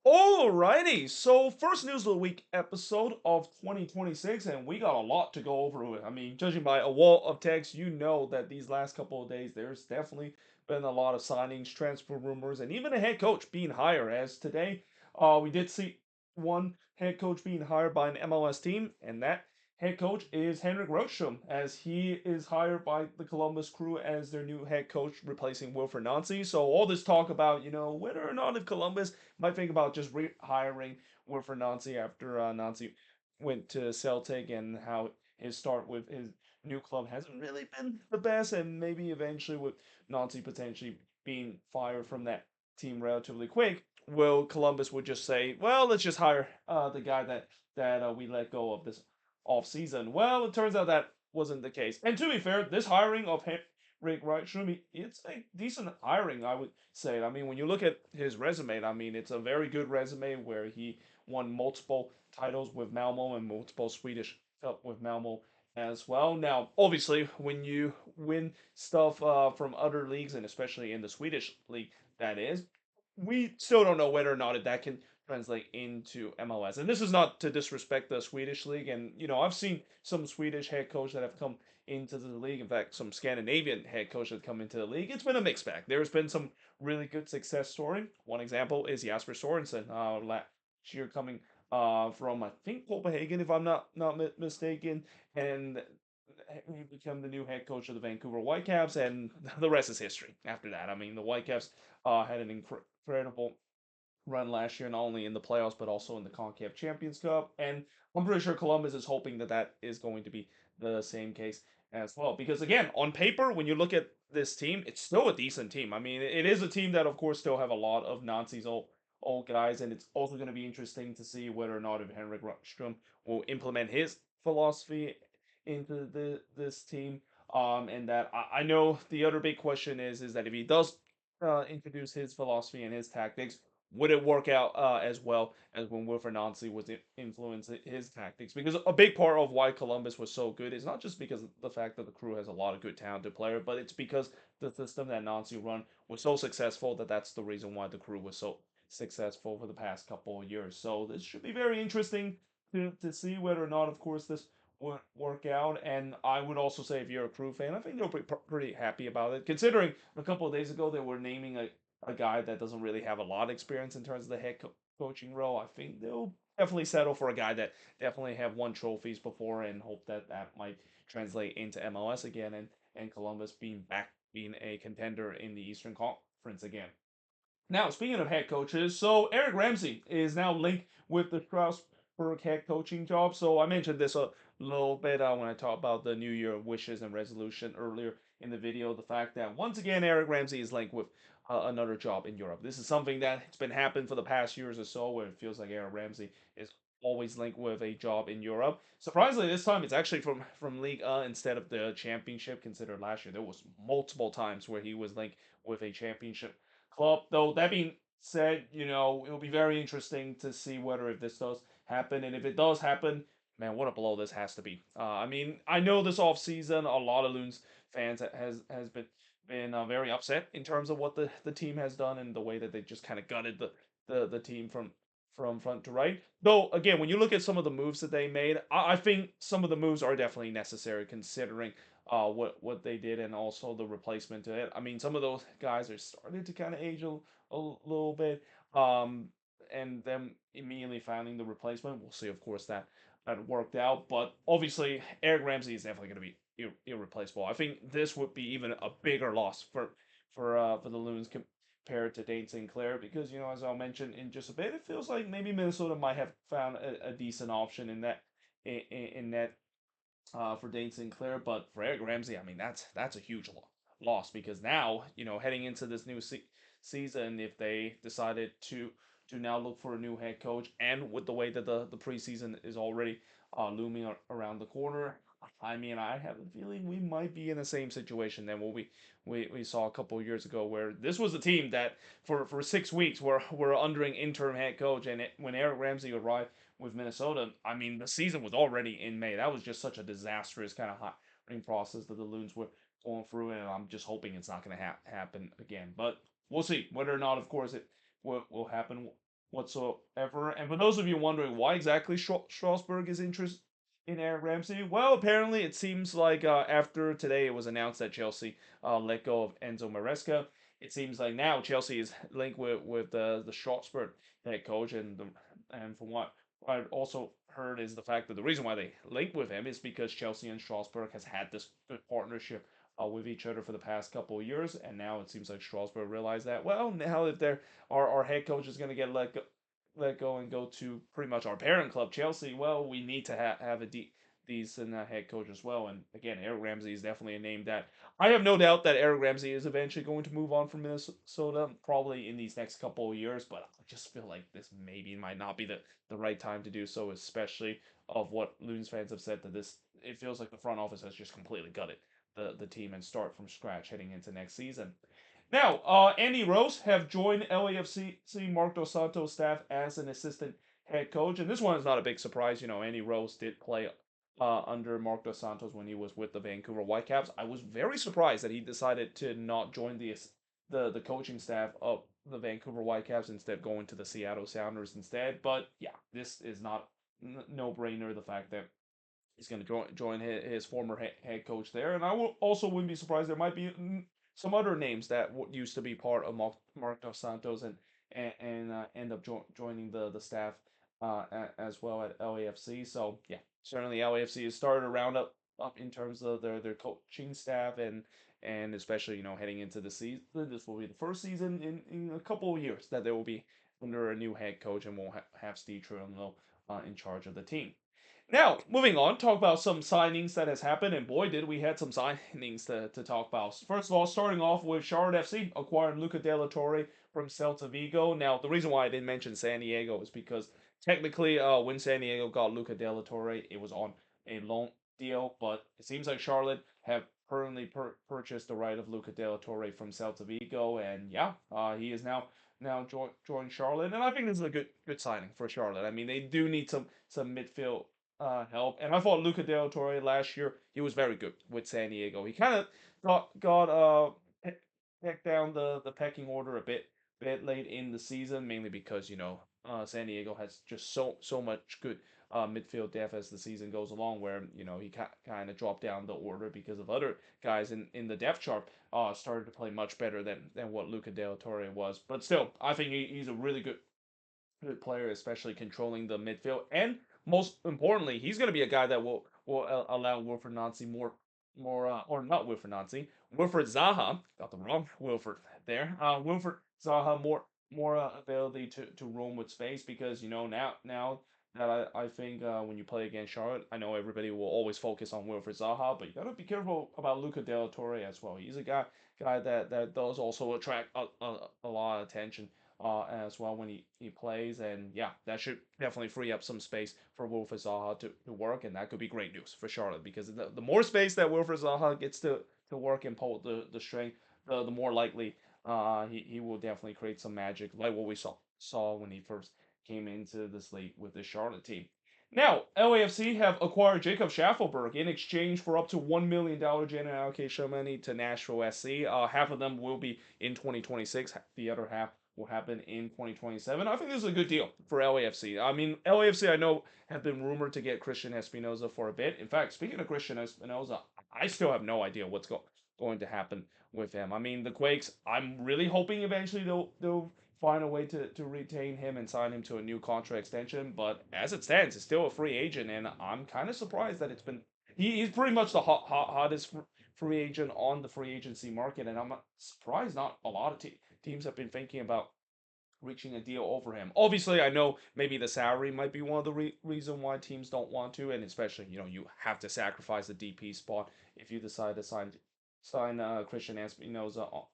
Alrighty, so first news of the week episode of 2026, and we got a lot to go over with. I mean, judging by a wall of text, you know that these last couple of days there's definitely been a lot of signings, transfer rumors, and even a head coach being hired. As today, we did see one head coach being hired by an MLS team, and that head coach is Henrik Rystrom, as he is hired by the Columbus Crew as their new head coach, replacing Wilfred Nancy. So all this talk about, whether or not if Columbus might think about just rehiring Wilfred Nancy after Nancy went to Celtic, and how his start with his new club hasn't really been the best, and maybe eventually with Nancy potentially being fired from that team relatively quick, will Columbus would just say, well, let's just hire the guy that we let go of this off season. Well, it turns out that wasn't the case. And to be fair, this hiring of Henrik Rystrom, it's a decent hiring, I would say. I mean, when you look at his resume, I mean, it's a very good resume where he won multiple titles with Malmo and multiple Swedish Cup with Malmo as well. Now, obviously, when you win stuff from other leagues, and especially in the Swedish league, that is, we still don't know whether or not that can translate into MLS. And this is not to disrespect the Swedish league. And, I've seen some Swedish head coaches that have come into the league. In fact, some Scandinavian head coaches that come into the league. It's been a mixed bag. There's been some really good success story. One example is Jasper Sorensen last year coming from, I think, Copenhagen, if I'm not mistaken. And he became the new head coach of the Vancouver Whitecaps, and the rest is history. After that, I mean, the Whitecaps had an incredible run last year, not only in the playoffs but also in the CONCACAF Champions Cup. And I'm pretty sure Columbus is hoping that that is going to be the same case as well. Because again, on paper, when you look at this team, it's still a decent team. I mean, it is a team that, of course, still have a lot of Nazis old guys, and it's also going to be interesting to see whether or not if Henrik Rostrom will implement his philosophy into this team. And that I know the other big question is that if he does introduce his philosophy and his tactics, would it work out as well as when Wilfred Nancy was influencing his tactics? Because a big part of why Columbus was so good is not just because of the fact that the Crew has a lot of good talented players, but it's because the system that Nancy run was so successful that that's the reason why the Crew was so successful for the past couple of years. So this should be very interesting to see whether or not, of course, this would work out. And I would also say, if you're a Crew fan, I think they'll be pretty happy about it, considering a couple of days ago they were naming a guy that doesn't really have a lot of experience in terms of the head coaching role. I think they'll definitely settle for a guy that definitely have won trophies before, and hope that that might translate into MLS again, and Columbus being back, being a contender in the Eastern Conference again. Now, speaking of head coaches, so Eric Ramsey is now linked with the Strasbourg head coaching job. So I mentioned this a little bit when I talked about the New Year wishes and resolution earlier in the video. The fact that once again Eric Ramsey is linked with another job in Europe. This is something that has been happening for the past years or so, where it feels like Eric Ramsey is always linked with a job in Europe. Surprisingly, this time it's actually from League instead of the Championship. Considered last year there was multiple times where he was linked with a Championship club. Though that being said, it'll be very interesting to see whether if this does happen, and if it does happen, man, what a blow this has to be. I mean, I know this off season, a lot of Loons fans has been very upset in terms of what the team has done, and the way that they just kind of gutted the team from front to right. Though again, when you look at some of the moves that they made, I think some of the moves are definitely necessary, considering what they did, and also the replacement to it. I mean, some of those guys are starting to kind of age a little bit. Um, and them immediately finding the replacement, we'll see, of course, that worked out. But obviously, Eric Ramsey is definitely going to be irreplaceable. I think this would be even a bigger loss for the Loons compared to Dane Sinclair, because as I'll mention in just a bit, it feels like maybe Minnesota might have found a decent option in that for Dane Sinclair. But for Eric Ramsey, I mean, that's a huge loss, because now, heading into this new season, if they decided to now look for a new head coach, and with the way that the preseason is already looming around the corner, I mean, I have a feeling we might be in the same situation than what we saw a couple of years ago, where this was a team that for 6 weeks were under an interim head coach, and when Eric Ramsey arrived with Minnesota, I mean, the season was already in May. That was just such a disastrous kind of hiring process that the Loons were going through, and I'm just hoping it's not going to happen again. But we'll see whether or not, of course, it will happen whatsoever. And for those of you wondering why exactly Strasbourg is interested in Eric Ramsey, well, apparently it seems like after today it was announced that Chelsea let go of Enzo Maresca. It seems like now Chelsea is linked with the Strasbourg head coach, and from what I also heard is the fact that the reason why they linked with him is because Chelsea and Strasbourg has had this good partnership with each other for the past couple of years, and now it seems like Strasbourg realized that well, now if our head coach is going to get let go and go to pretty much our parent club Chelsea, well, we need to have a decent head coach as well. And again, Eric Ramsey is definitely a name that I have no doubt that Eric Ramsey is eventually going to move on from Minnesota, probably in these next couple of years. But I just feel like this maybe might not be the right time to do so, especially of what Loons fans have said that this it feels like the front office has just completely gutted the team and start from scratch heading into next season. Now, Andy Rose have joined LAFC Mark Dos Santos staff as an assistant head coach, and this one is not a big surprise. You know, Andy Rose did play under Mark Dos Santos when he was with the Vancouver Whitecaps. I was very surprised that he decided to not join the coaching staff of the Vancouver Whitecaps, instead going to the Seattle Sounders instead. But yeah, this is not no brainer. The fact that he's going to join his former head coach there. And I will also wouldn't be surprised there might be some other names that used to be part of Mark Dos Santos and end up joining the staff as well at LAFC. So yeah, certainly LAFC has started to round up in terms of their coaching staff and especially heading into the season. This will be the first season in a couple of years that they will be under a new head coach and won't have Steve Trimmel in charge of the team. Now, moving on, talk about some signings that has happened, and boy, did we had some signings to talk about. First of all, starting off with Charlotte FC acquiring Luca De La Torre from Celta Vigo. Now, the reason why I didn't mention San Diego is because technically, when San Diego got Luca De La Torre, it was on a loan deal, but it seems like Charlotte have permanently purchased the right of Luca De La Torre from Celta Vigo, and yeah, he is now joined Charlotte, and I think this is a good signing for Charlotte. I mean, they do need some midfield help. And I thought Luca Del Torre last year he was very good with San Diego. He kind of got pecked down the pecking order a bit late in the season, mainly because San Diego has just so much good midfield depth as the season goes along, where he kind of dropped down the order because of other guys in the depth chart started to play much better than what Luca Del Torre was. But still, I think he's a really good player, especially controlling the midfield. And most importantly, he's going to be a guy that will allow Wilfred Nancy more or not Wilfred Nancy, Wilfred Zaha, got the wrong Wilfred there. Wilfred Zaha more ability to roam with space, because now that I think when you play against Charlotte, I know everybody will always focus on Wilfred Zaha, but you gotta be careful about Luca De La Torre as well. He's a guy that does also attract a lot of attention as well when he plays. And yeah, that should definitely free up some space for Wilfred Zaha to work, and that could be great news for Charlotte, because the more space that Wilfred Zaha gets to work and pull the string, the more likely he will definitely create some magic, like what we saw when he first came into this league with the Charlotte team. Now, LAFC have acquired Jacob Schaffelberg in exchange for up to $1 million general allocation money to Nashville SC. Half of them will be in 2026. The other half will happen in 2027. I think this is a good deal for LAFC. I mean, LAFC I know have been rumored to get Christian Espinoza for a bit. In fact, speaking of Christian Espinoza, I still have no idea what's going to happen with him. I mean, the Quakes, I'm really hoping eventually they'll find a way to retain him and sign him to a new contract extension. But as it stands, he's still a free agent, and I'm kind of surprised that it's been. He's pretty much the hottest free agent on the free agency market, and I'm surprised not a lot of teams have been thinking about reaching a deal over him. Obviously, I know maybe the salary might be one of the reason why teams don't want to, and especially you have to sacrifice the DP spot if you decide to sign Christian Espinoza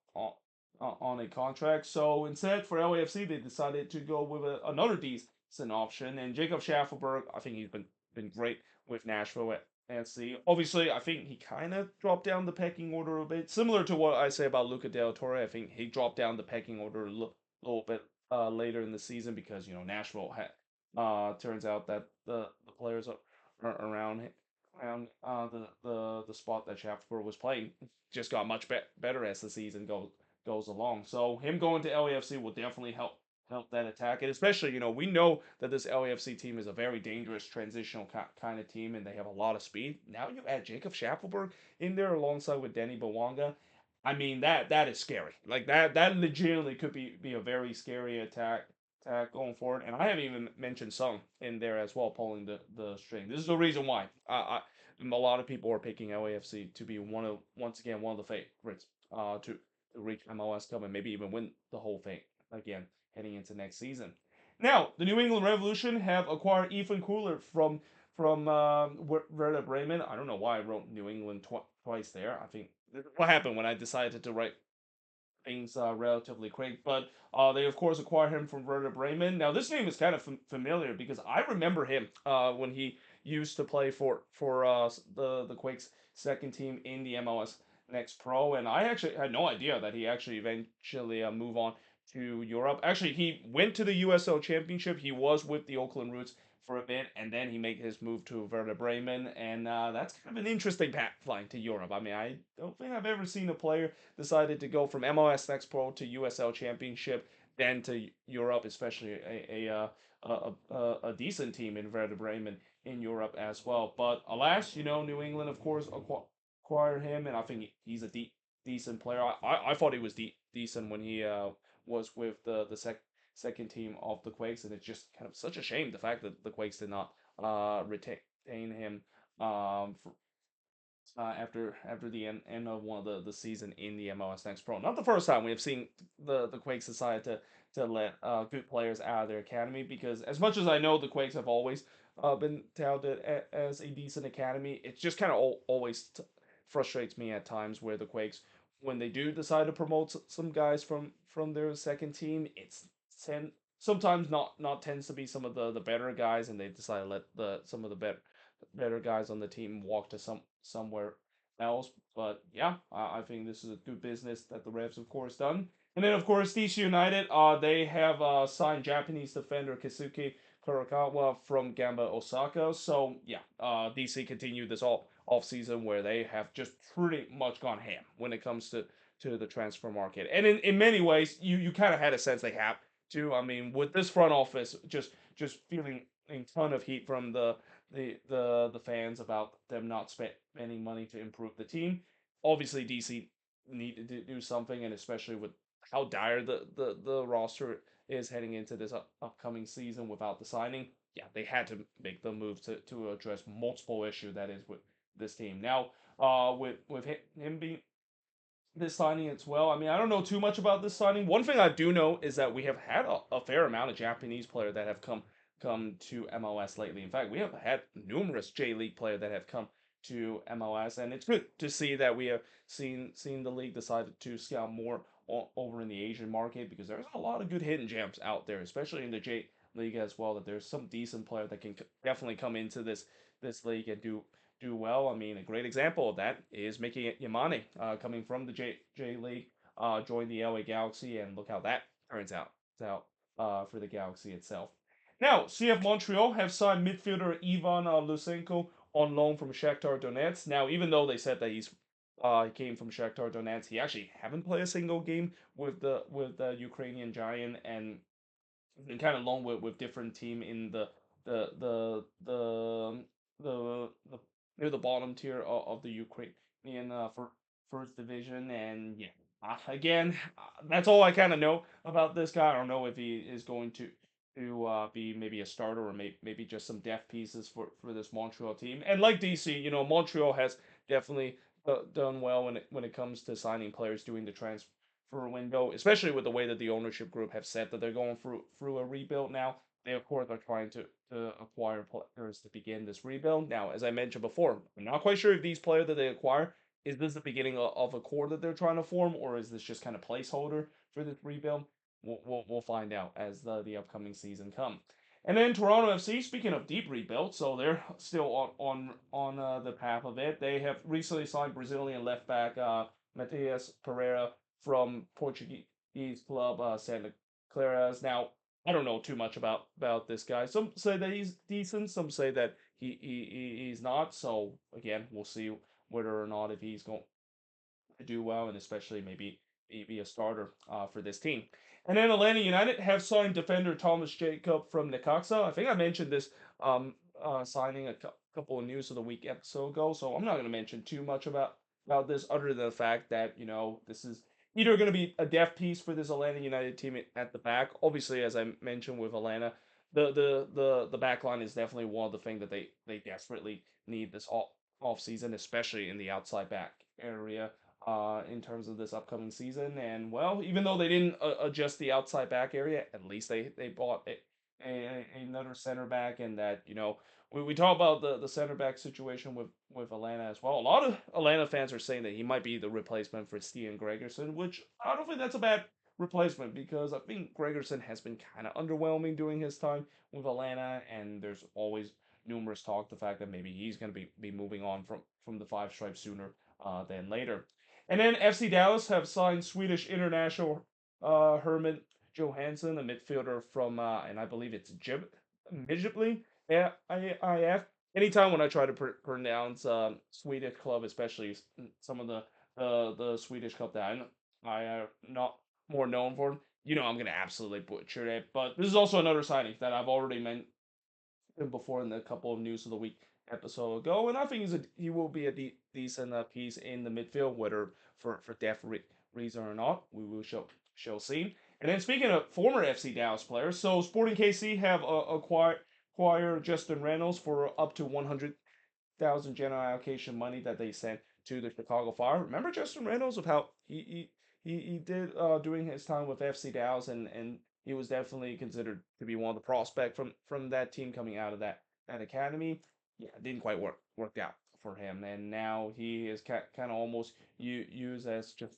on a contract. So instead, for LAFC, they decided to go with another decent option, and Jacob Schaffelberg. I think he's been great with Nashville at SC. Obviously, I think he kind of dropped down the pecking order a bit, similar to what I say about Luca Del Torre. I think he dropped down the pecking order a little bit later in the season, because Nashville turns out that the players are around the spot that Schaffer was playing just got much better as the season goes along. So him going to LAFC will definitely help that attack. And especially, we know that this LAFC team is a very dangerous transitional kind of team, and they have a lot of speed. Now you add Jacob Schaffelberg in there alongside with Denny Bawanga. I mean that is scary. Like that legitimately could be a very scary attack going forward. And I haven't even mentioned Sung in there as well, pulling the string. This is the reason why a lot of people are picking LAFC to be once again one of the favorites to reach MLS Cup and maybe even win the whole thing again heading into next season. Now, the New England Revolution have acquired Ethan Cooler from Werder Bremen. I don't know why I wrote New England twice there. I think what happened when I decided to write things relatively quick. But they of course acquired him from Werder Bremen. Now this name is kind of familiar because I remember him when he used to play for the Quakes second team in the MLS Next Pro, and I actually had no idea that he actually eventually move on to Europe. Actually, he went to the USL Championship. He was with the Oakland Roots for a bit, and then he made his move to Werder Bremen, and that's kind of an interesting pipeline to Europe. I mean, I don't think I've ever seen a player decided to go from MLS Next Pro to USL Championship, then to Europe, especially a decent team in Werder Bremen in Europe as well. But alas, New England, of course, acquired him, and I think he's a decent player. I thought he was decent when he was with the second team of the Quakes, and it's just kind of such a shame the fact that the Quakes did not retain him for, after the end of one of the season in the MLS Next Pro. Not the first time we have seen the Quakes decide to let good players out of their academy, because as much as I know the Quakes have always been touted as a decent academy, it's just kind of always frustrates me at times where the Quakes, when they do decide to promote some guys from their second team, it's sometimes not tends to be some of the better guys, and they decide to let some of the better guys on the team walk to somewhere else. But yeah, I think this is a good business that the Revs, of course, done. And then, of course, DC United, they have signed Japanese defender Keisuke Kurakawa from Gamba Osaka. So yeah, DC continued this all off season where they have just pretty much gone ham when it comes to the transfer market. And in many ways, you kind of had a sense they have to. I mean, with this front office just feeling a ton of heat from the fans about them not spending money to improve the team. Obviously, DC needed to do something, and especially with how dire the roster is heading into this upcoming season without the signing. Yeah, they had to make the move to address multiple issues that is with this team. Now, with him being this signing as well. I mean, I don't know too much about this signing. One thing I do know is that we have had a fair amount of Japanese players that have come to MLS lately. In fact, we have had numerous J League players that have come to MLS, and it's good to see that we have seen the league decided to scout more over in the Asian market, because there's a lot of good hidden gems out there, especially in the J League as well. That there's some decent player that can definitely come into this league and do well. I mean, a great example of that is Mickey Yamane, coming from the J League, joined the LA Galaxy, and look how that turns out for the Galaxy itself. Now, CF Montreal have signed midfielder Ivan Lusenko on loan from Shakhtar Donetsk. Now, even though they said that he came from Shakhtar Donetsk, he actually haven't played a single game with the Ukrainian Giant, and been kind of long with different team in the the the the near the bottom tier of the Ukrainian for first division. And yeah, again, that's all I kind of know about this guy. I don't know if he is going to be maybe a starter, or maybe just some depth pieces for this Montreal team. And like DC, Montreal has definitely done well when it comes to signing players during the transfer window, especially with the way that the ownership group have said that they're going through a rebuild now. They of course are trying to acquire players to begin this rebuild. Now, as I mentioned before, I'm not quite sure if these players that they acquire, is this the beginning of a core that they're trying to form, or is this just kind of placeholder for this rebuild? We'll find out as the upcoming season come. And then Toronto FC, speaking of deep rebuild, so they're still on the path of it. They have recently signed Brazilian left back Matias Pereira from Portuguese club Santa Claras. Now, I don't know too much about this guy. Some say that he's decent. Some say that he's not. So again, we'll see whether or not if he's going to do well, and especially maybe be a starter for this team. And then Atlanta United have signed defender Thomas Jacob from Necaxa. I think I mentioned this signing a couple of news of the week episode ago, so I'm not going to mention too much about this, other than the fact that this is either going to be a depth piece for this Atlanta United team at the back. Obviously, as I mentioned with Atlanta, the back line is definitely one of the things that they desperately need this off season, especially in the outside back area in terms of this upcoming season. And well, even though they didn't adjust the outside back area, at least they bought another center back, and that we talk about the center back situation with Atlanta as well. A lot of Atlanta fans are saying that he might be the replacement for Stian Gregerson, which I don't think that's a bad replacement, because I think Gregerson has been kind of underwhelming during his time with Atlanta, and there's always numerous talk the fact that maybe he's going to be moving on from the Five Stripes sooner than later. And then FC Dallas have signed Swedish international Herman Johansson, a midfielder from, and I believe it's Midgetly. Yeah, IF. Anytime when I try to pronounce Swedish club, especially some of the Swedish club that I am not more known for, I'm gonna absolutely butcher it. But this is also another signing that I've already mentioned before in the couple of news of the week episode ago, and I think he will be a decent piece in the midfield, whether for depth reason or not. We will shall see. And then speaking of former FC Dallas players, so Sporting KC have acquired Justin Reynolds for up to 100,000 general allocation money that they sent to the Chicago Fire. Remember Justin Reynolds, of how he did during his time with FC Dallas, and he was definitely considered to be one of the prospects from that team coming out of that academy. Yeah, it didn't quite work out for him, and now he is kind of almost used as just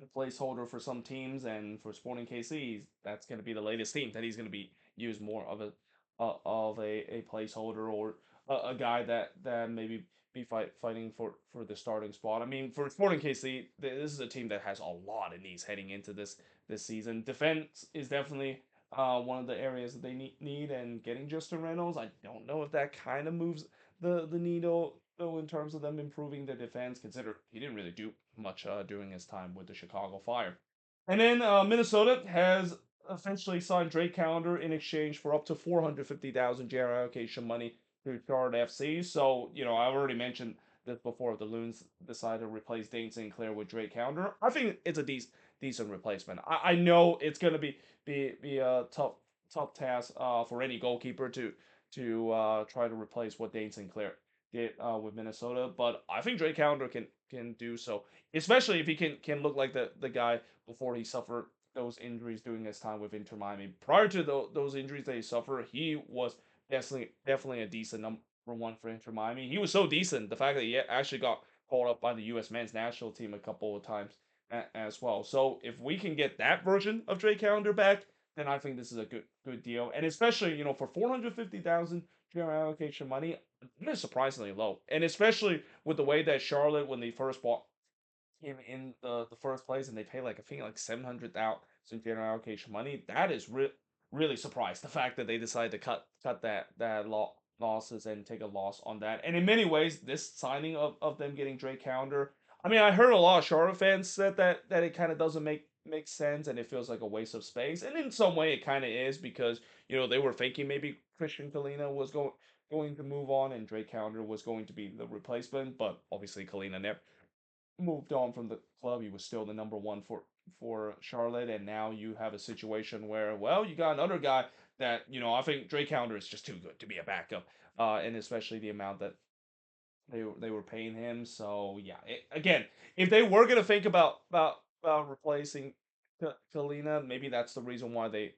a placeholder for some teams, and for Sporting KC, that's going to be the latest team that he's going to be used more of a placeholder, or a guy that maybe be fighting for the starting spot. I mean, for Sporting KC, this is a team that has a lot of needs heading into this season. Defense is definitely one of the areas that they need, and getting Justin Reynolds, I don't know if that kind of moves the needle though in terms of them improving their defense. Consider he didn't really do much during his time with the Chicago Fire. And then Minnesota has essentially signed Drake Calendar in exchange for up to 450,000 JR allocation money to Charlotte FC. So, I've already mentioned this before. The Loons decided to replace Dane Sinclair with Drake Calendar. I think it's a decent replacement. I know it's going to be a tough task for any goalkeeper to try to replace what Dane Sinclair did with Minnesota, but I think Drake Calendar can do so, especially if he can look like the guy before he suffered those injuries during his time with Inter Miami. Prior to those injuries that he suffered, he was definitely a decent number one for Inter Miami. He was so decent, the fact that he actually got called up by the U.S. men's national team a couple of times as well. So if we can get that version of Drake Calendar back, then I think this is a good deal. And especially, for 450,000 general allocation money, it is surprisingly low. And especially with the way that Charlotte, when they first bought him in the first place, and they pay like I think like 700,000 general allocation money, that is really surprised. The fact that they decided to cut that losses and take a loss on that. And in many ways, this signing of them getting Drake Calendar, I mean, I heard a lot of Charlotte fans said that it kind of doesn't make sense, and it feels like a waste of space. And in some way, it kind of is, because they were thinking maybe Christian Kalina was going to move on, and Drake Calendar was going to be the replacement. But obviously, Kalina never moved on from the club. He was still the number one for Charlotte, and now you have a situation where, well, you got another guy that I think Drake Calendar is just too good to be a backup, and especially the amount that they were paying him. So yeah, again, if they were gonna think about replacing Kalina, maybe that's the reason why they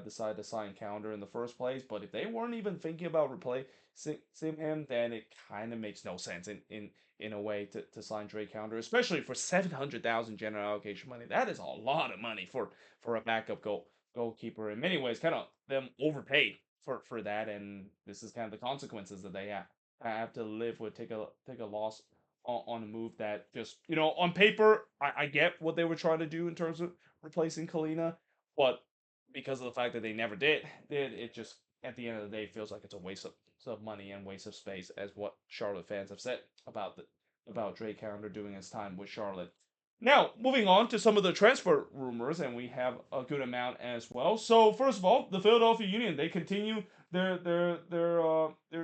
decided to sign Calendar in the first place. But if they weren't even thinking about replacing him, then it kind of makes no sense in a way to sign Drake Calendar, especially for 700,000 general allocation money. That is a lot of money for a backup goalkeeper. In many ways, kind of them overpaid for that, and this is kind of the consequences that they have to live with. Take a loss on a move that, just on paper, I get what they were trying to do in terms of replacing Kalina, but because of the fact that they never did it, just at the end of the day feels like it's a waste of money and waste of space, as what Charlotte fans have said about Drake Calendar doing his time with Charlotte. Now, moving on to some of the transfer rumors, and we have a good amount as well. So, first of all, the Philadelphia Union, they continue their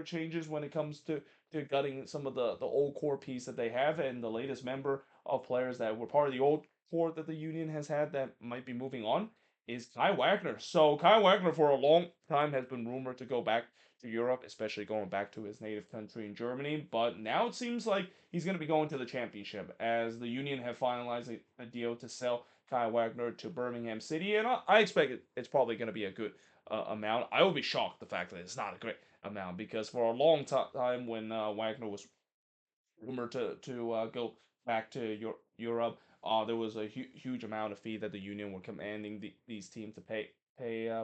changes when it comes to gutting some of the old core piece that they have, and the latest member of players that were part of the old core that the Union has had that might be moving on is Kai Wagner. So, Kai Wagner for a long time has been rumored to go back to Europe, especially going back to his native country in Germany. But now it seems like he's going to be going to the championship as the Union have finalized a deal to sell Kai Wagner to Birmingham City, and I expect it's probably going to be a good amount. I would be shocked the fact that it's not a great amount because for a long time when Wagner was rumored to go back to Europe, there was a huge amount of fee that the Union were commanding these teams to pay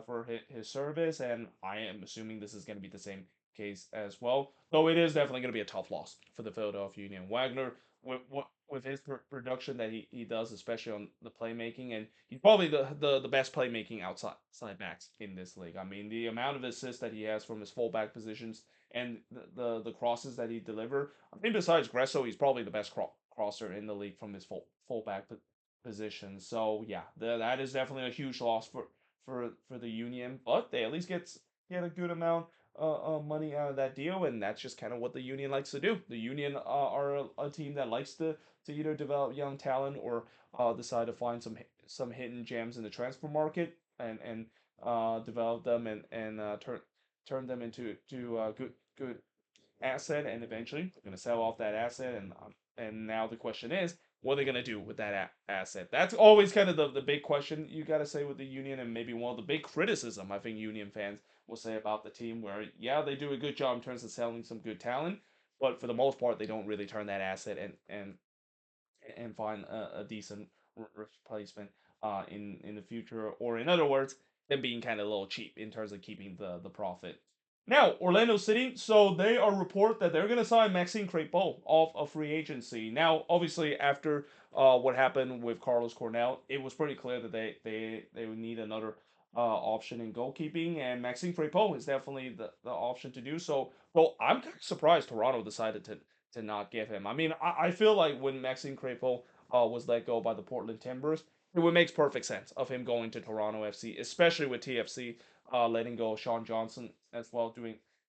for his service, and I am assuming this is going to be the same case as well. Though it is definitely going to be a tough loss for the Philadelphia Union. Wagner, with his production that he does, especially on the playmaking, and he's probably the best playmaking outside backs in this league. I mean, the amount of assists that he has from his fullback positions and the crosses that he deliver. I think besides Gresso, he's probably the best crosser in the league from his fullback position. So yeah, that is definitely a huge loss for the Union, but they at least get a good amount of money out of that deal, and that's just kind of what the Union likes to do. The Union are a team that likes to either develop young talent or decide to find some hidden gems in the transfer market and develop them and turn them into good asset, and eventually they're going to sell off that asset, and now the question is, what are they going to do with that asset? That's always kind of the big question you got to say with the Union, and maybe one of the big criticism I think Union fans will say about the team, where yeah, they do a good job in terms of selling some good talent, but for the most part they don't really turn that asset and find a decent replacement in the future, or in other words, them being kind of a little cheap in terms of keeping the profit. Now, Orlando City, so they are report that they're going to sign Maxime Crepeau off of free agency. Now, obviously, after what happened with Carlos Cornell, it was pretty clear that they would need another option in goalkeeping, and Maxime Crepeau is definitely the option to do so. Well, I'm kind of surprised Toronto decided to not give him. I mean, I feel like when Maxime Crepeau was let go by the Portland Timbers, it would make perfect sense of him going to Toronto FC, especially with TFC letting go of Sean Johnson as well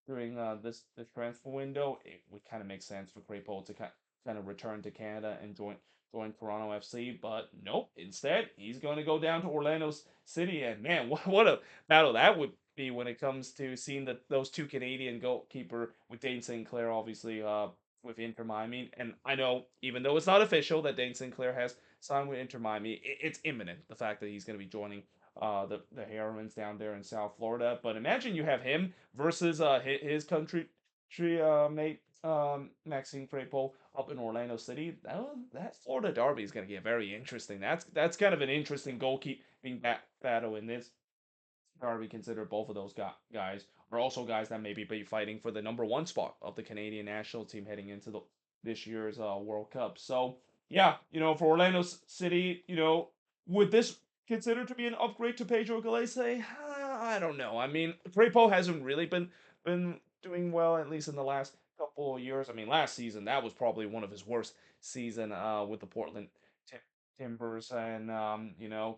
during this transfer window. It would kind of make sense for Crepeau to kind of return to Canada and join Toronto FC, but nope. Instead, he's going to go down to Orlando City, and man, what a battle that would be when it comes to seeing those two Canadian goalkeeper with Dane Sinclair, obviously with Inter Miami. And I know, even though it's not official that Dane Sinclair has signed with Inter Miami, it's imminent the fact that he's going to be joining the Heroines down there in South Florida. But imagine you have him versus his country mate Maxime Crepeau up in Orlando City. That Florida derby is going to get very interesting. That's kind of an interesting goalkeeping battle in this derby. Consider both of those guys are also guys that maybe be fighting for the number one spot of the Canadian national team heading into this year's World Cup. So yeah, for Orlando City, would this considered to be an upgrade to Pedro Galese? I don't know. I mean, Crepeau hasn't really been doing well, at least in the last couple of years. I mean, last season that was probably one of his worst season with the Portland Timbers, and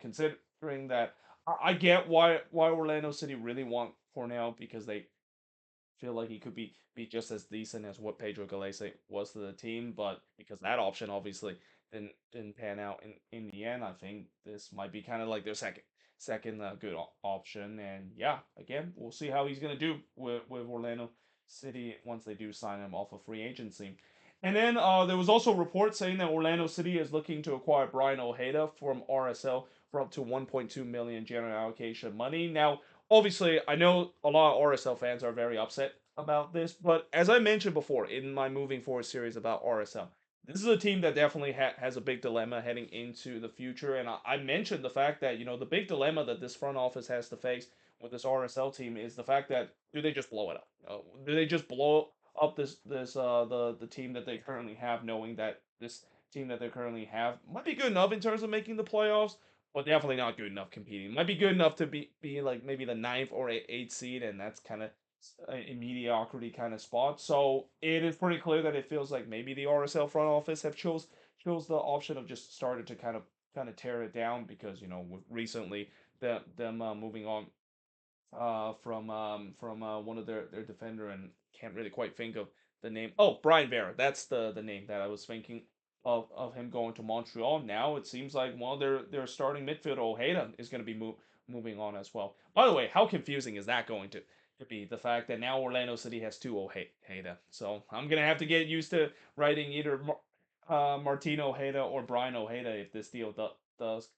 considering that, I get why Orlando City really want Cornell, because they feel like he could be just as decent as what Pedro Galese was to the team, but because that option obviously didn't pan out in the end, I think this might be kind of like their second good option. And yeah, again, we'll see how he's gonna do with Orlando City once they do sign him off of free agency. And then there was also reports saying that Orlando City is looking to acquire Brian Ojeda from RSL for up to 1.2 million general allocation money. Now, obviously, I know a lot of RSL fans are very upset about this, but as I mentioned before in my moving forward series about RSL, this is a team that definitely has a big dilemma heading into the future. And I mentioned the fact that, the big dilemma that this front office has to face with this RSL team is the fact that, do they just blow it up? Do they just blow up the team that they currently have, knowing that this team that they currently have might be good enough in terms of making the playoffs, but definitely not good enough competing. Might be good enough to be like maybe the ninth or eighth seed, and that's kind of a mediocrity kind of spot. So it is pretty clear that it feels like maybe the RSL front office have chose the option of just started to kind of tear it down because with recently them moving on from one of their defender, and can't really quite think of the name. Oh, Brian Vera. That's the name that I was thinking of him going to Montreal. Now it seems like one of their starting midfielder Ojeda is going to be moving on as well. By the way, how confusing is that going to be? The fact that now Orlando City has two Ojeda. So I'm gonna have to get used to writing either Martin Ojeda or Brian Ojeda if this deal does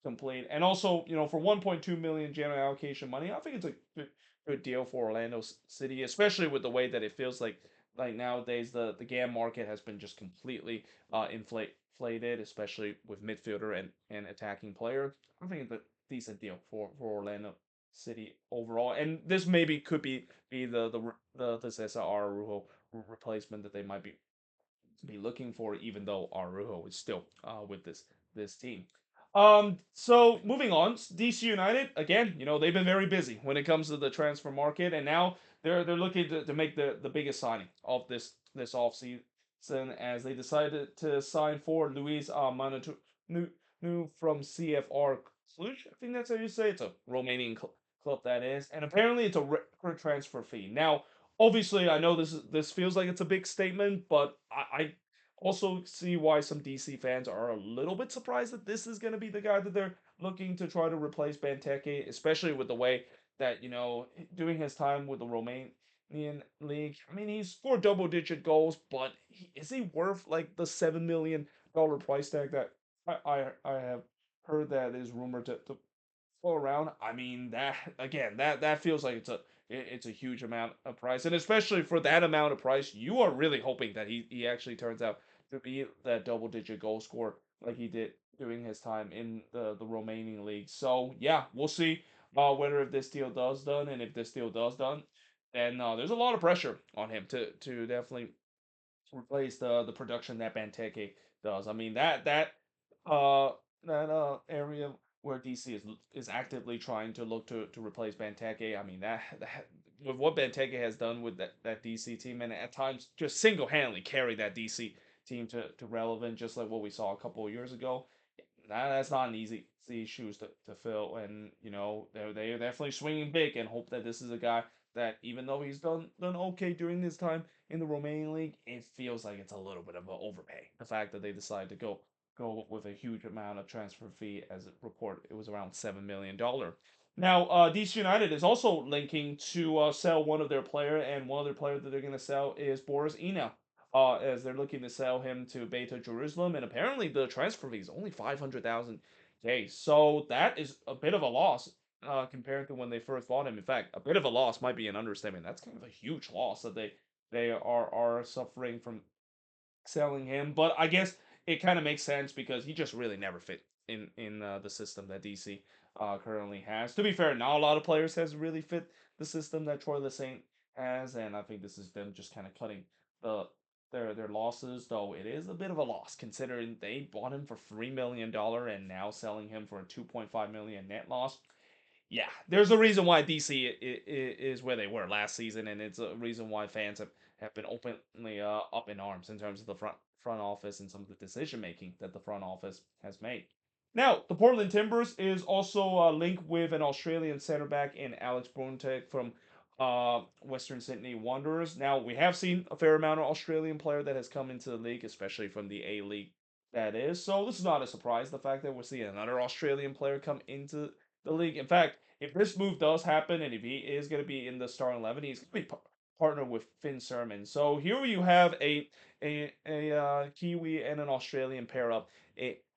complete. And also, for 1.2 million general allocation money, I think it's a good deal for Orlando City, especially with the way that it feels like nowadays the GAM market has been just completely inflated, especially with midfielder and attacking players. I think it's a decent deal for Orlando City overall, and this maybe could be the Cesar Araujo replacement that they might be looking for, even though Arujo is still with this team. So moving on, DC United again. They've been very busy when it comes to the transfer market, and now they're looking to make the biggest signing of this off season as they decided to sign for Luis Manatu new from CFR Cluj. I think that's how you say it. It's a Romanian club that is, and apparently it's a record transfer fee. Now, obviously, I know this feels like it's a big statement, but I also see why some DC fans are a little bit surprised that this is going to be the guy that they're looking to try to replace Benteke, especially with the way that doing his time with the Romanian league. I mean, he scored double-digit goals, but is he worth like the $7 million price tag that I have heard that is rumored to flow around? I mean, that again, that feels like it's a huge amount of price, and especially for that amount of price, you are really hoping that he actually turns out to be that double-digit goal scorer like he did during his time in the Romanian league. So yeah, we'll see whether if this deal does done, and if this deal does done, then there's a lot of pressure on him to definitely replace the production that Benteke does. I mean uh area where DC is actively trying to look to replace Benteke. I mean that with what Benteke has done with that DC team, and at times just single handedly carry that DC team to relevant, just like what we saw a couple of years ago. That's not an easy shoes to fill, and they're definitely swinging big and hope that this is a guy that, even though he's done okay during this time in the Romanian league, it feels like it's a little bit of an overpay. The fact that they decided to go with a huge amount of transfer fee, as it reported, it was around $7 million. Now, DC United is also linking to sell one of their player, and one of their player that they're going to sell is Boris Ina, as they're looking to sell him to Beta Jerusalem, and apparently the transfer fee is only 500,000 K. So that is a bit of a loss compared to when they first bought him. In fact, a bit of a loss might be an understatement. That's kind of a huge loss that they are suffering from selling him. But I guess it kind of makes sense because he just really never fit in the system that DC currently has. To be fair, not a lot of players has really fit the system that Troy Saint has, and I think this is them just kind of cutting the their losses. Though it is a bit of a loss considering they bought him for $3 million and now selling him for a 2.5 million net loss. Yeah, there's a reason why DC is where they were last season, and it's a reason why fans have been openly up in arms in terms of the front office and some of the decision making that the front office has made. Now, the Portland Timbers is also linked with an Australian center back in Alex Bruntek from Western Sydney Wanderers. Now, we have seen a fair amount of Australian player that has come into the league, especially from the A League. That is, so this is not a surprise. The fact that we're seeing another Australian player come into the league. In fact, if this move does happen, and if he is going to be in the starting 11, he's going to be partnered with Finn Sermon. So here you have a Kiwi and an Australian pair up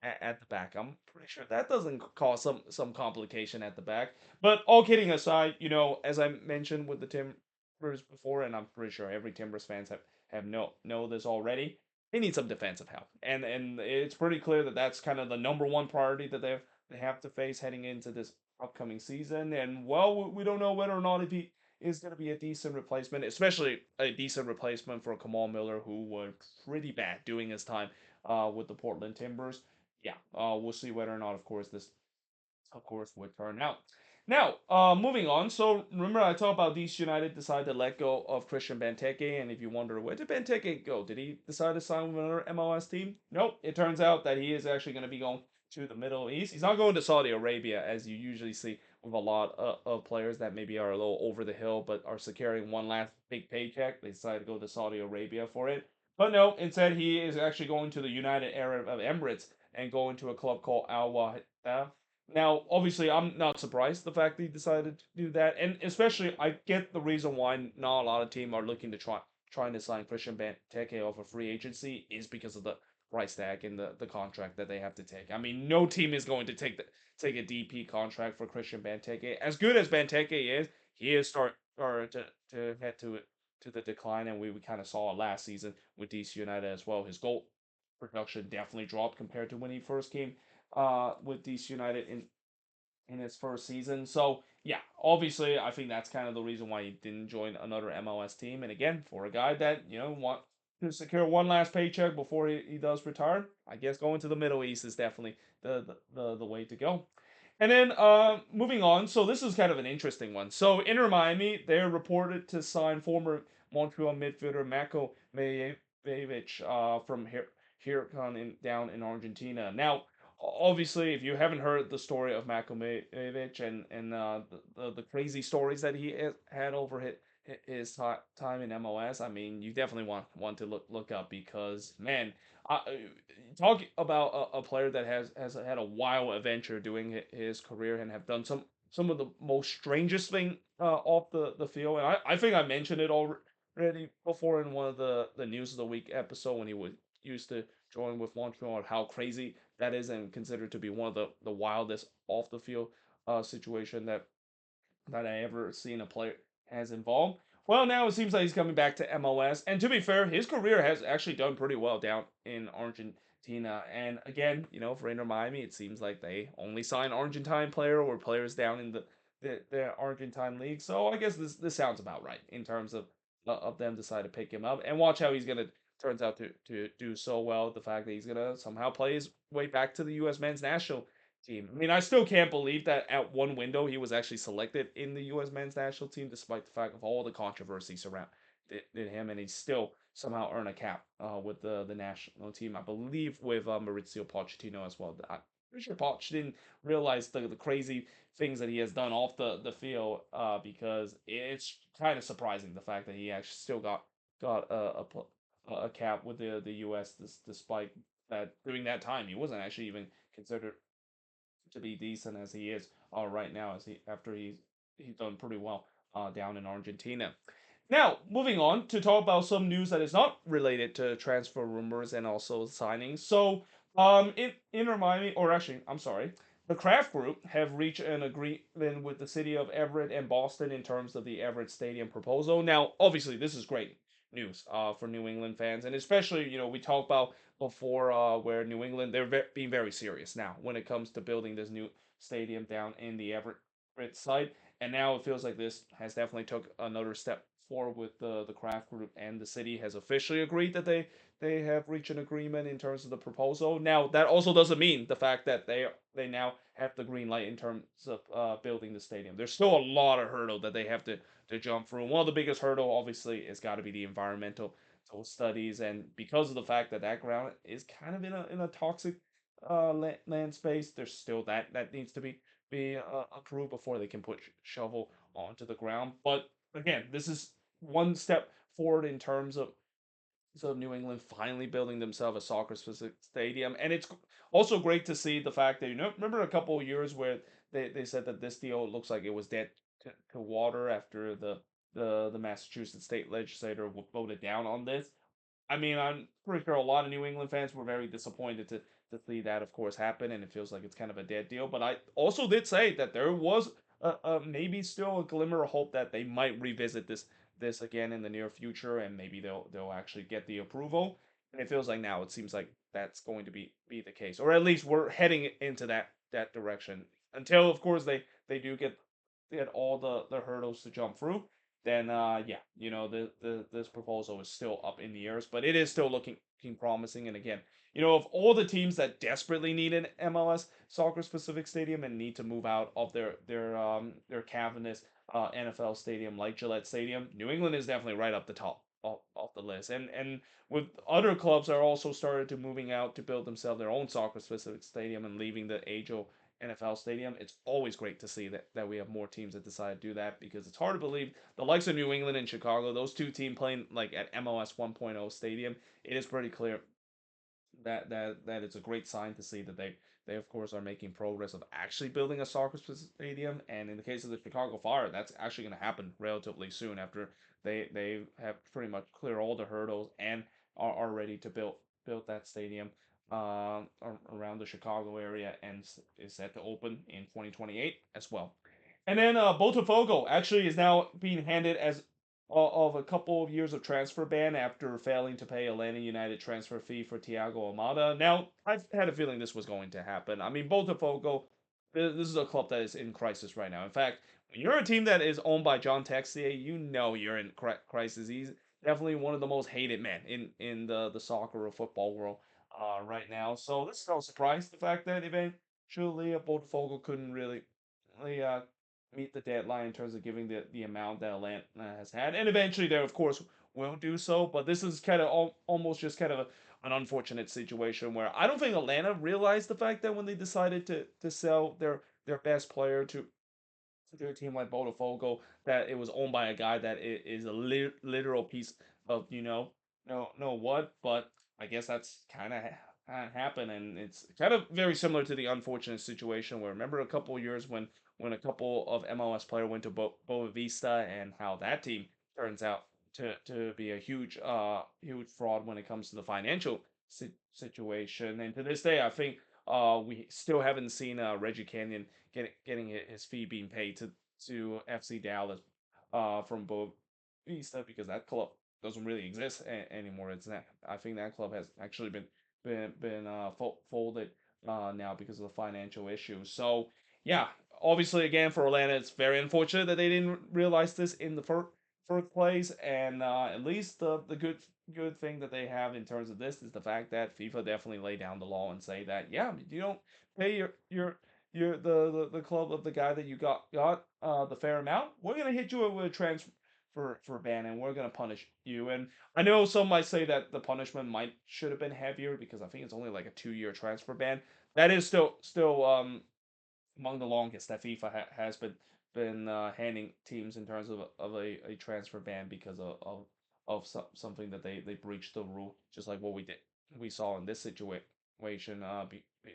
at the back. I'm pretty sure that doesn't cause some complication at the back. But all kidding aside, as I mentioned with the Timbers before, and I'm pretty sure every Timbers fans have know this already. They need some defensive help, and it's pretty clear that that's kind of the number one priority that they have to face heading into this upcoming season. And well, we don't know whether or not if he is going to be a decent replacement, especially a decent replacement for Kamal Miller, who was pretty bad doing his time with the Portland Timbers. Yeah, we'll see whether or not, of course, this, of course, would turn out. Now, moving on. So remember, I talked about DC United decided to let go of Christian Benteke, and if you wonder where did Benteke go, did he decide to sign with another MLS team? Nope. It turns out that he is actually going to be going to the Middle East. He's not going to Saudi Arabia, as you usually see with a lot of players that maybe are a little over the hill, but are securing one last big paycheck. They decided to go to Saudi Arabia for it. But no, instead he is actually going to the United Arab Emirates and going to a club called Al Wahda. Now, obviously, I'm not surprised the fact that he decided to do that, and especially I get the reason why not a lot of teams are looking to trying to sign Christian Benteke off a free agency is because of the price tag and the contract that they have to take. I mean, no team is going to take a DP contract for Christian Benteke. As good as Benteke is, he is starting to head to the decline, and we kind of saw it last season with DC United as well. His goal production definitely dropped compared to when he first came with DC United in his first season. So yeah, obviously I think that's kind of the reason why he didn't join another MLS team. And again, for a guy that want to secure one last paycheck before he does retire, I guess going to the Middle East is definitely the way to go. And then moving on, so this is kind of an interesting one. So Inter Miami, they're reported to sign former Montreal midfielder Mako Mejevic from here down in Argentina. Now, obviously, if you haven't heard the story of Makovic and the crazy stories that he had over his time in MLS, I mean, you definitely want to look up because man, talk about a player that has had a wild adventure doing his career and have done some of the most strangest thing off the field, and I think I mentioned it already before in one of the news of the week episode when he was used to join with Montreal, how crazy that is and considered to be one of the wildest off the field situation that I ever seen a player has involved. Well, now it seems like he's coming back to MLS, and to be fair, his career has actually done pretty well down in Argentina. And again, for Inter Miami, it seems like they only sign Argentine player or players down in the Argentine league. So I guess this sounds about right in terms of them decide to pick him up and watch how he's gonna turns out to do so well. The fact that he's gonna somehow play his way back to the U.S. men's national team. I mean, I still can't believe that at one window he was actually selected in the U.S. men's national team, despite the fact of all the controversy surrounding him, and he still somehow earned a cap with the national team. I believe with Maurizio Pochettino as well. I'm pretty sure Poch didn't realize the crazy things that he has done off the field because it's kind of surprising the fact that he actually still got a cap with the U.S. Despite that during that time he wasn't actually even considered to be decent as he is right now, as he after he's done pretty well down in Argentina. Now, moving on to talk about some news that is not related to transfer rumors and also signings. So, in Inter Miami, or actually, I'm sorry, the Kraft Group have reached an agreement with the city of Everett and Boston in terms of the Everett Stadium proposal. Now, obviously, this is great news for New England fans, and especially, we talked about before where New England they're being very serious now when it comes to building this new stadium down in the Everett site, and now it feels like this has definitely took another step forward with the Kraft Group, and the city has officially agreed that they have reached an agreement in terms of the proposal. Now that also doesn't mean the fact that they now have the green light in terms of building the stadium. There's still a lot of hurdle that they have to jump through. And one of the biggest hurdle obviously has got to be the environmental studies, and because of the fact that that ground is kind of in a toxic land space, there's still that needs to be approved before they can put shovel onto the ground. But again, this is one step forward in terms of New England finally building themselves a soccer specific stadium, and it's also great to see the fact that remember a couple of years where they said that this deal looks like it was dead to water after the Massachusetts state legislator voted down on this. I mean, I'm pretty sure a lot of New England fans were very disappointed to see that, of course, happen, and it feels like it's kind of a dead deal. But I also did say that there was maybe still a glimmer of hope that they might revisit this again in the near future, and maybe they'll actually get the approval. And it feels like now it seems like that's going to be the case, or at least we're heading into that direction. Until, of course, they do get all the hurdles to jump through. then yeah, this proposal is still up in the air, but it is still looking promising. And again, of all the teams that desperately need an MLS soccer specific stadium and need to move out of their cavernous NFL stadium like Gillette Stadium, New England is definitely right up the top of the list. And with other clubs are also started to moving out to build themselves their own soccer specific stadium and leaving the age-old NFL stadium. It's always great to see that we have more teams that decide to do that, because it's hard to believe the likes of New England and Chicago, those two teams playing like at MLS 1.0 stadium. It is pretty clear that it's a great sign to see that they of course are making progress of actually building a soccer stadium. And in the case of the Chicago Fire, that's actually going to happen relatively soon after they have pretty much cleared all the hurdles and are ready to build that stadium around the Chicago area, and is set to open in 2028 as well. And then Botafogo actually is now being handed as of a couple of years of transfer ban after failing to pay Atlanta United transfer fee for Thiago Almada. Now, I've had a feeling this was going to happen. I mean, Botafogo, this is a club that is in crisis right now. In fact, when you're a team that is owned by John Texier, you know you're in crisis. He's definitely one of the most hated men in the soccer or football world right now. So this is no surprise, the fact that eventually Botafogo couldn't really meet the deadline in terms of giving the amount that Atlanta has had, and eventually they of course will do so. But this is kind of almost just kind of an unfortunate situation where I don't think Atlanta realized the fact that when they decided to sell their best player to a team like Botafogo, that it was owned by a guy that is a literal piece of no what. But I guess that's kind of happened, and it's kind of very similar to the unfortunate situation where, remember a couple of years when a couple of MLS player went to Boa Vista, and how that team turns out to be a huge fraud when it comes to the financial situation. And to this day, I think we still haven't seen Reggie Canyon getting his fee being paid to FC Dallas from Boa Vista, because that club doesn't really exist anymore. It's not. I think that club has actually been folded now because of the financial issues. So yeah, obviously again for Atlanta, it's very unfortunate that they didn't realize this in the first place. And at least the good thing that they have in terms of this is the fact that FIFA definitely lay down the law and say that, yeah, you don't pay the club of the guy that you got the fair amount, we're gonna hit you with a transfer for ban, and we're gonna punish you. And I know some might say that the punishment might should have been heavier, because I think it's only like a 2-year transfer ban. That is still among the longest that FIFA has been handing teams in terms of a transfer ban, because of something that they breached the rule, just like what we saw in this situation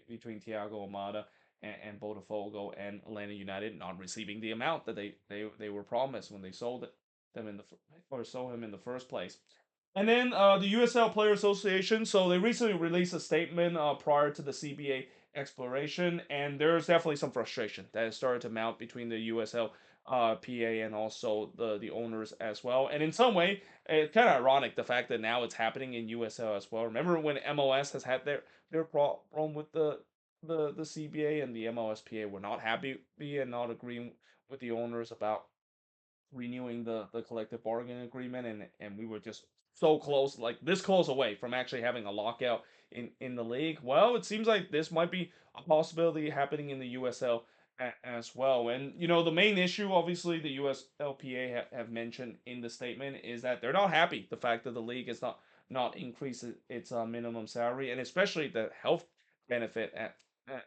between Thiago Almada and Botafogo and Atlanta United not receiving the amount that they were promised when they sold them or sold him in the first place. And then the USL Player Association, so they recently released a statement prior to the CBA exploration, and there's definitely some frustration that has started to mount between the USL PA and also the owners as well. And in some way, it's kind of ironic the fact that now it's happening in USL as well. Remember when MLS has had their problem with the CBA, and the MLS PA were not happy and not agreeing with the owners about renewing the collective bargaining agreement, and we were just so close, like this close away from actually having a lockout in the league. Well, it seems like this might be a possibility happening in the USL as well. And the main issue, obviously, the USLPA have mentioned in the statement is that they're not happy the fact that the league is not increased its minimum salary, and especially the health benefit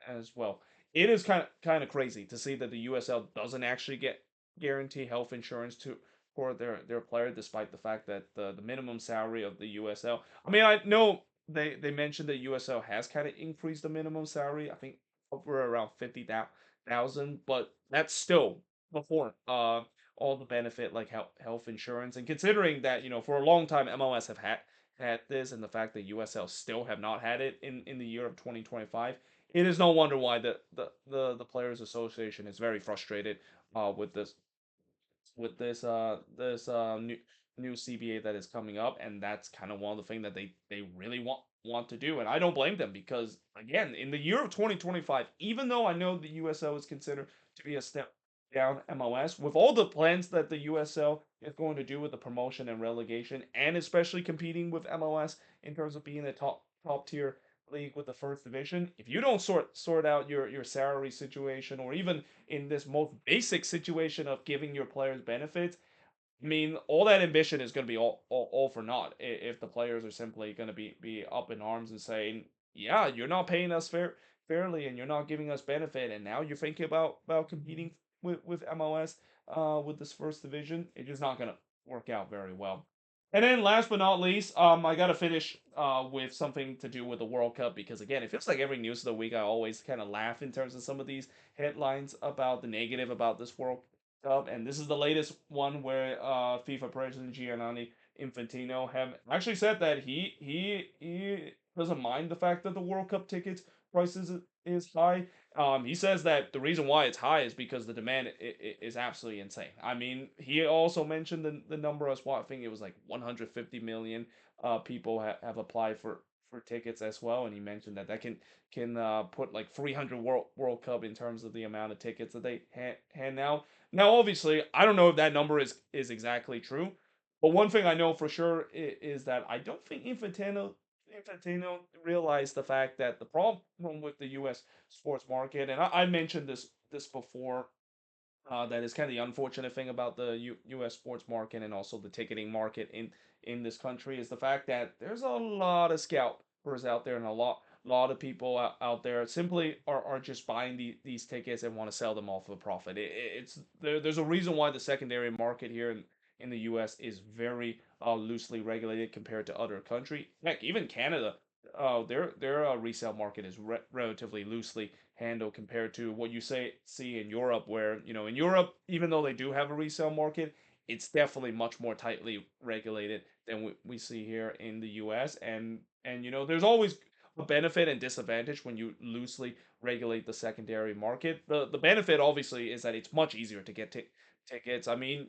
as well. It is kind of crazy to see that the USL doesn't actually get guarantee health insurance to for their player, despite the fact that the minimum salary of the USL. I mean, I know they mentioned that USL has kind of increased the minimum salary. I think over around 50,000, but that's still before all the benefit like health insurance. And considering that for a long time MLS have had this, and the fact that USL still have not had it in the year of 2025, it is no wonder why the Players Association is very frustrated with this new CBA that is coming up, and that's kind of one of the things that they really want to do. And I don't blame them, because again, in the year of 2025, even though I know the USL is considered to be a down MLS with all the plans that the USL is going to do with the promotion and relegation, and especially competing with MLS in terms of being a top tier league with the first division. If you don't sort out your salary situation, or even in this most basic situation of giving your players benefits, I mean, all that ambition is going to be all for naught if the players are simply going to be up in arms and saying, "Yeah, you're not paying us fairly, and you're not giving us benefit, and now you're thinking about competing with MLS with this first division." It's just not going to work out very well. And then, last but not least, I got to finish with something to do with the World Cup because again, it feels like every news of the week I always kind of laugh in terms of some of these headlines about the negative about this World Cup, and this is the latest one where FIFA President Gianni Infantino have actually said that he doesn't mind the fact that the World Cup tickets prices is high. He says that the reason why it's high is because the demand is absolutely insane. I mean, he also mentioned the number as well. I think it was like 150 million people have applied for tickets as well, and he mentioned that that can put like 300 World Cup in terms of the amount of tickets that they hand out. Now, obviously, I don't know if that number is exactly true, but one thing I know for sure is that I don't think Infantino realized the fact that the problem with the U.S. sports market, and I mentioned this before, that is kind of the unfortunate thing about the U.S. sports market and also the ticketing market in this country is the fact that there's a lot of scalpers out there and a lot of people out there simply are just buying these tickets and want to sell them off for profit. There's a reason why the secondary market here in the U.S. is very loosely regulated compared to other country. Heck, even Canada, their resale market is relatively loosely handle compared to what you see in Europe, where in Europe, even though they do have a resale market, it's definitely much more tightly regulated than we see here in the U.S. And there's always a benefit and disadvantage when you loosely regulate the secondary market. The benefit obviously is that it's much easier to get tickets. I mean,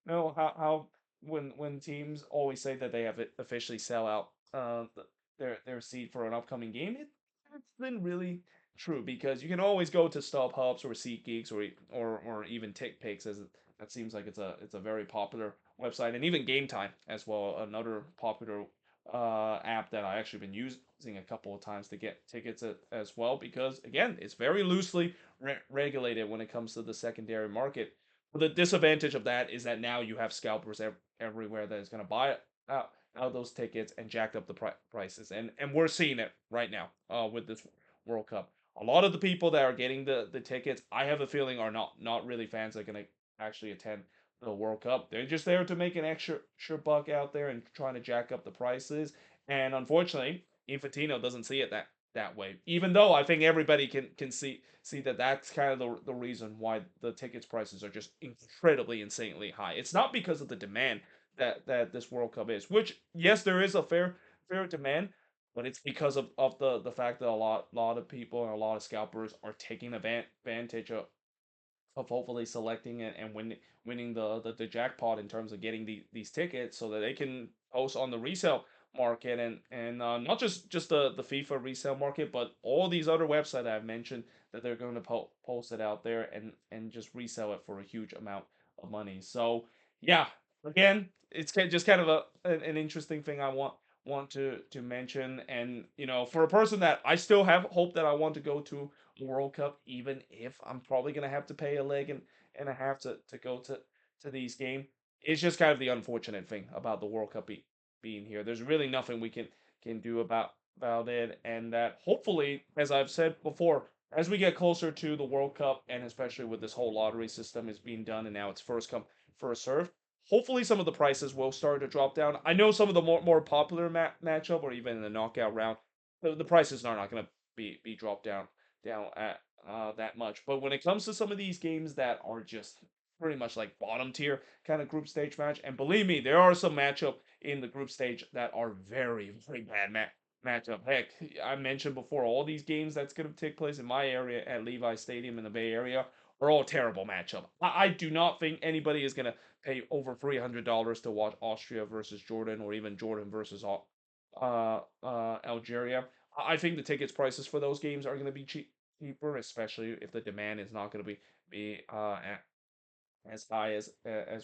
how when teams always say that they have it officially sell out their seat for an upcoming game, it's been really true because you can always go to StubHubs or SeatGeeks or even TickPicks, as that seems like it's a very popular website, and even Game Time as well, another popular app that I actually been using a couple of times to get tickets as well, because again, it's very loosely regulated when it comes to the secondary market. But the disadvantage of that is that now you have scalpers everywhere that is going to buy out those tickets and jacked up the prices, and we're seeing it right now with this World Cup. A lot of the people that are getting the tickets, I have a feeling, are not really fans that are going to actually attend the World Cup. They're just there to make an extra buck out there and trying to jack up the prices. And unfortunately, Infantino doesn't see it that way. Even though I think everybody can see that that's kind of the reason why the tickets prices are just incredibly insanely high. It's not because of the demand that this World Cup is, which yes, there is a fair demand, but it's because of the fact that a lot of people and a lot of scalpers are taking advantage of hopefully selecting it and winning the jackpot in terms of getting these tickets so that they can post on the resale market, and not just the FIFA resale market, but all these other websites I've mentioned that they're going to post it out there and just resell it for a huge amount of money. So yeah, again, it's just kind of an interesting thing I want to mention. And for a person that I still have hope that I want to go to World Cup, even if I'm probably gonna have to pay a leg and a half to go to these games. It's just kind of the unfortunate thing about the World Cup being here. There's really nothing we can do about it, and that hopefully, as I've said before, as we get closer to the World Cup, and especially with this whole lottery system is being done, and now it's first come first serve. Hopefully, some of the prices will start to drop down. I know some of the more popular matchup, or even in the knockout round, the prices are not going to be dropped down at that much. But when it comes to some of these games that are just pretty much like bottom tier kind of group stage match, and believe me, there are some matchup in the group stage that are very bad matchup. Heck, I mentioned before, all these games that's going to take place in my area at Levi Stadium in the Bay Area are all terrible matchup. I do not think anybody is going to pay over $300 to watch Austria versus Jordan, or even Jordan versus Algeria. I think the tickets prices for those games are going to be cheaper, especially if the demand is not going to be as high as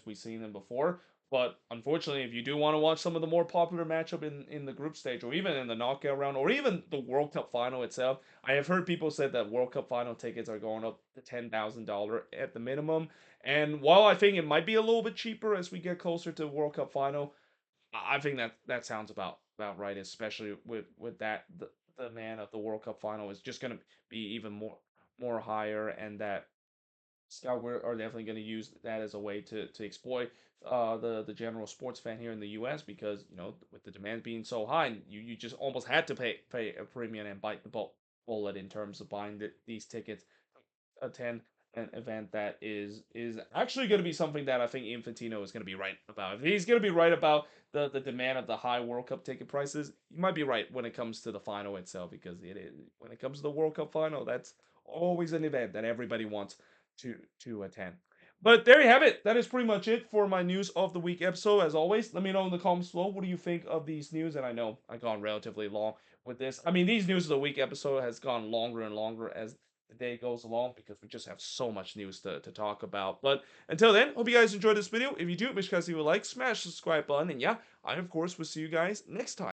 we've seen them before. But unfortunately, if you do want to watch some of the more popular matchup in the group stage, or even in the knockout round, or even the World Cup final itself, I have heard people say that World Cup final tickets are going up to $10,000 at the minimum. And while I think it might be a little bit cheaper as we get closer to World Cup final, I think that sounds about right, especially with that the man of the World Cup final is just going to be even more higher, and that Scout are definitely going to use that as a way to exploit the general sports fan here in the U.S. because with the demand being so high, you just almost had to pay a premium and bite the bullet in terms of buying these tickets, attend an event that is actually going to be something that I think Infantino is going to be right about. If he's going to be right about the demand of the high World Cup ticket prices, he might be right when it comes to the final itself because it is when it comes to the World Cup final, that's always an event that everybody wants to attend. But there you have it. That is pretty much it for my news of the week episode. As always, let me know in the comments below what do you think of these news. And I know I've gone relatively long with this. I mean, these news of the week episode has gone longer and longer as the day goes along because we just have so much news to talk about. But until then, hope you guys enjoyed this video. If you do, make sure you guys leave a like, smash the subscribe button, and yeah, I of course will see you guys next time.